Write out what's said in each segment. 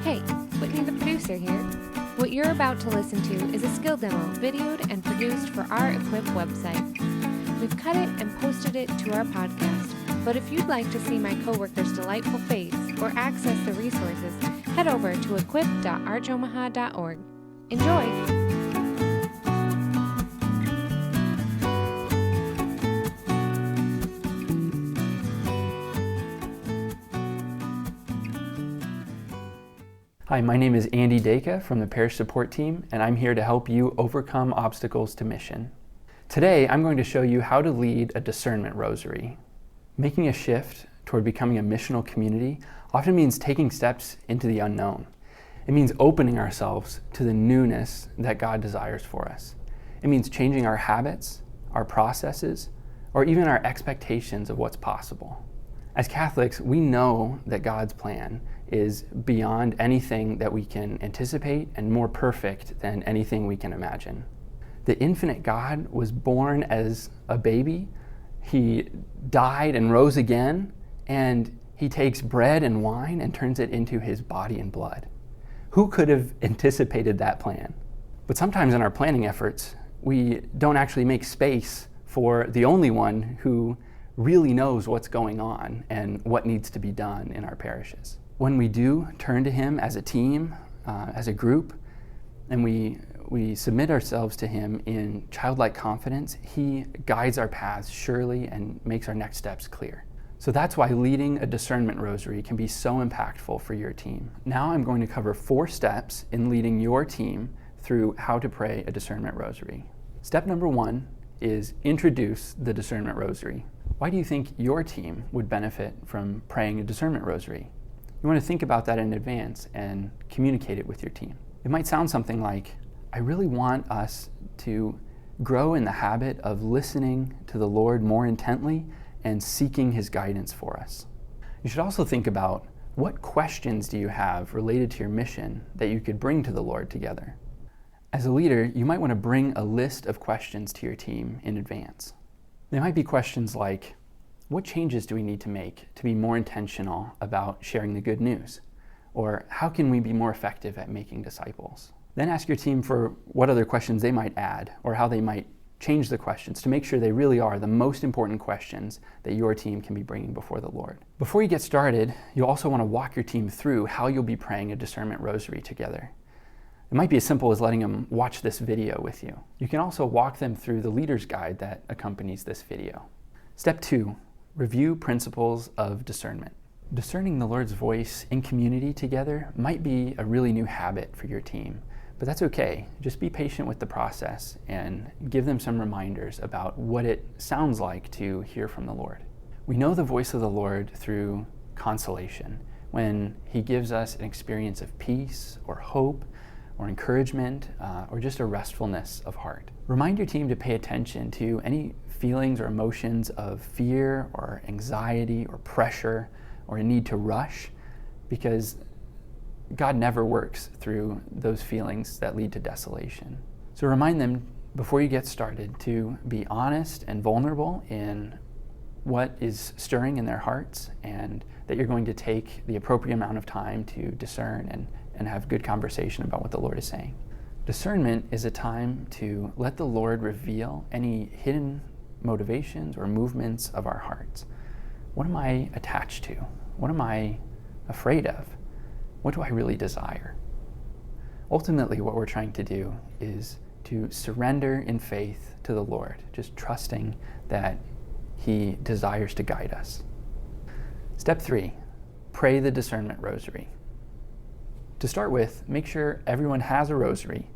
Hey, Whitney the producer here. What you're about to listen to is a skill demo videoed and produced for our Equip website. We've cut it and posted it to our podcast, but if you'd like to see my coworker's delightful face or access the resources, head over to equip.archomaha.org. Enjoy! Hi, my name is Andy Dejka from the Parish Support Team, and I'm here to help you overcome obstacles to mission. Today, I'm going to show you how to lead a Discernment Rosary. Making a shift toward becoming a missional community often means taking steps into the unknown. It means opening ourselves to the newness that God desires for us. It means changing our habits, our processes, or even our expectations of what's possible. As Catholics, we know that God's plan is beyond anything that we can anticipate and more perfect than anything we can imagine. The infinite God was born as a baby, he died and rose again, and he takes bread and wine and turns it into his body and blood. Who could have anticipated that plan? But sometimes in our planning efforts, we don't actually make space for the only one who really knows what's going on and what needs to be done in our parishes. When we do turn to him as a team, as a group, and we submit ourselves to him in childlike confidence, he guides our paths surely and makes our next steps clear. So that's why leading a Discernment Rosary can be so impactful for your team. Now I'm going to cover 4 steps in leading your team through how to pray a Discernment Rosary. Step number 1 is introduce the Discernment Rosary. Why do you think your team would benefit from praying a Discernment Rosary? You want to think about that in advance and communicate it with your team. It might sound something like, I really want us to grow in the habit of listening to the Lord more intently and seeking his guidance for us. You should also think about, what questions do you have related to your mission that you could bring to the Lord together? As a leader, you might want to bring a list of questions to your team in advance. They might be questions like, what changes do we need to make to be more intentional about sharing the good news? Or how can we be more effective at making disciples? Then ask your team for what other questions they might add or how they might change the questions to make sure they really are the most important questions that your team can be bringing before the Lord. Before you get started, you'll also want to walk your team through how you'll be praying a Discernment Rosary together. It might be as simple as letting them watch this video with you. You can also walk them through the leader's guide that accompanies this video. Step 2, review principles of discernment. Discerning the Lord's voice in community together might be a really new habit for your team, but that's okay. Just be patient with the process and give them some reminders about what it sounds like to hear from the Lord. We know the voice of the Lord through consolation, when he gives us an experience of peace or hope or encouragement, or just a restfulness of heart. Remind your team to pay attention to any feelings or emotions of fear or anxiety or pressure or a need to rush, because God never works through those feelings that lead to desolation. So remind them before you get started to be honest and vulnerable in what is stirring in their hearts, and that you're going to take the appropriate amount of time to discern and have good conversation about what the Lord is saying. Discernment is a time to let the Lord reveal any hidden motivations or movements of our hearts. What am I attached to? What am I afraid of? What do I really desire? Ultimately, what we're trying to do is to surrender in faith to the Lord, just trusting that he desires to guide us. Step 3, pray the Discernment Rosary. To start with, make sure everyone has a rosary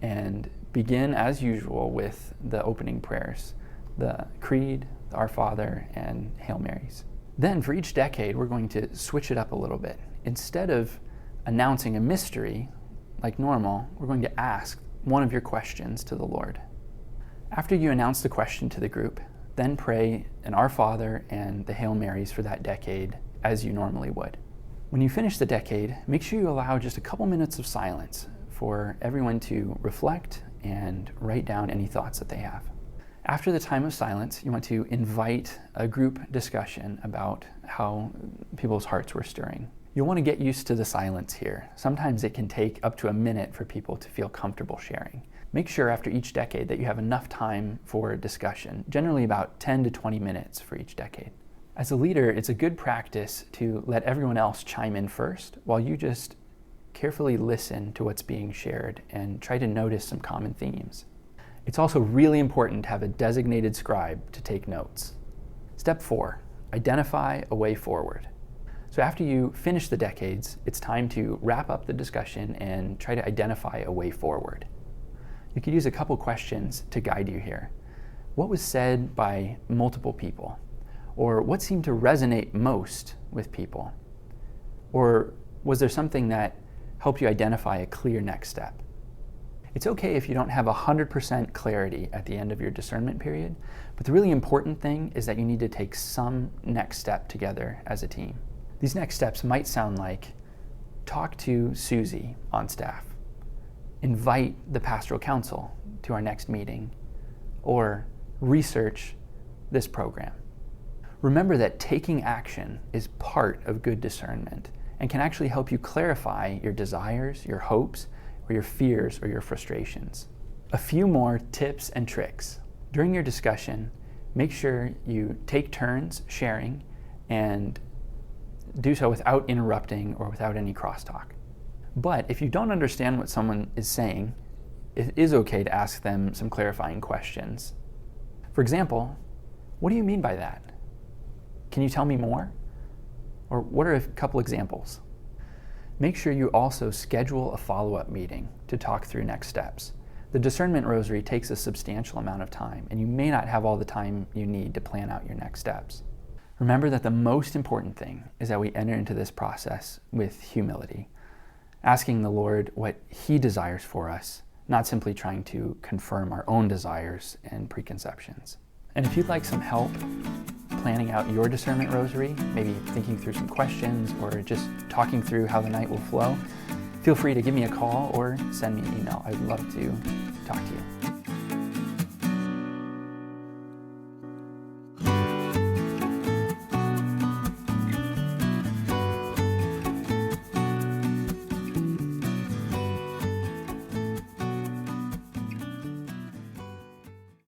and begin as usual with the opening prayers, the Creed, the Our Father, and Hail Marys. Then for each decade, we're going to switch it up a little bit. Instead of announcing a mystery like normal, we're going to ask one of your questions to the Lord. After you announce the question to the group, then pray an Our Father and the Hail Marys for that decade as you normally would. When you finish the decade, make sure you allow just a couple minutes of silence for everyone to reflect and write down any thoughts that they have. After the time of silence, you want to invite a group discussion about how people's hearts were stirring. You'll want to get used to the silence here. Sometimes it can take up to a minute for people to feel comfortable sharing. Make sure after each decade that you have enough time for discussion, generally about 10 to 20 minutes for each decade. As a leader, it's a good practice to let everyone else chime in first while you just carefully listen to what's being shared and try to notice some common themes. It's also really important to have a designated scribe to take notes. Step 4, identify a way forward. So after you finish the decades, it's time to wrap up the discussion and try to identify a way forward. You could use a couple questions to guide you here. What was said by multiple people? Or what seemed to resonate most with people? Or was there something that helped you identify a clear next step? It's okay if you don't have 100% clarity at the end of your discernment period, but the really important thing is that you need to take some next step together as a team. These next steps might sound like talk to Susie on staff, invite the pastoral council to our next meeting, or research this program. Remember that taking action is part of good discernment and can actually help you clarify your desires, your hopes, or your fears or your frustrations. A few more tips and tricks. During your discussion, make sure you take turns sharing and do so without interrupting or without any crosstalk. But if you don't understand what someone is saying, it is okay to ask them some clarifying questions. For example, what do you mean by that? Can you tell me more? Or what are a couple examples? Make sure you also schedule a follow-up meeting to talk through next steps. The Discernment Rosary takes a substantial amount of time, and you may not have all the time you need to plan out your next steps. Remember that the most important thing is that we enter into this process with humility, asking the Lord what He desires for us, not simply trying to confirm our own desires and preconceptions. And if you'd like some help planning out your Discernment Rosary, maybe thinking through some questions or just talking through how the night will flow, feel free to give me a call or send me an email. I'd love to talk to you.